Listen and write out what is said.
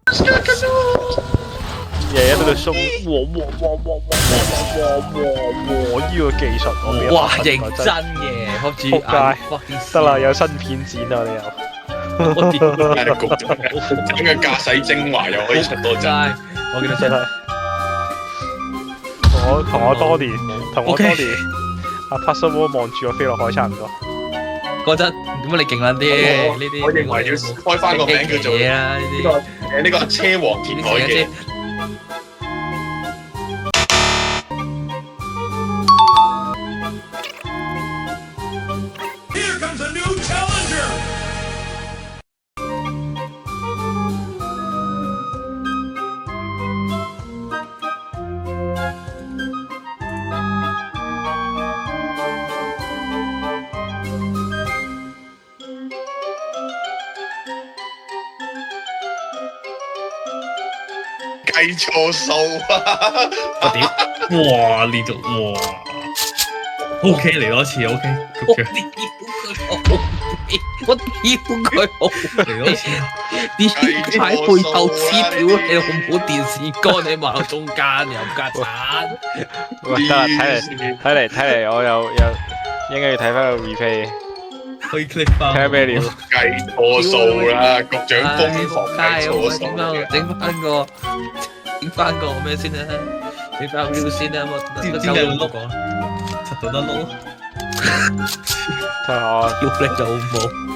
日日都喺度送，哇！呢個技術我俾哇，認真嘅，好似仆街得啦，有新片剪啊你又，我屌，咁嘅駕駛精華又可以出多真陣。係，我記得真真係同我多年，同我 OK 多年，阿 Puzzle 望住我飛落海差唔多。嗰陣點解你勁撚啲？呢啲我認為要開翻個名叫做嘢啦，呢呢啲個呢個車王填海嘅。計錯數啊！我屌！哇！呢度哇！OK 嚟多次 OK，我屌佢好，嚟多次。點解背後黐屌你好唔好電視杆你埋喺中間又唔夾鏟？喂，得啦，睇嚟，我又應該要睇翻個 replay，可以 click 翻。睇下咩料。計錯數啦，局長瘋狂計錯數嘅。整翻個咩先啦？整翻個 view 先啦，我點解會碌講？柒到得碌？睇下我。屌你老母！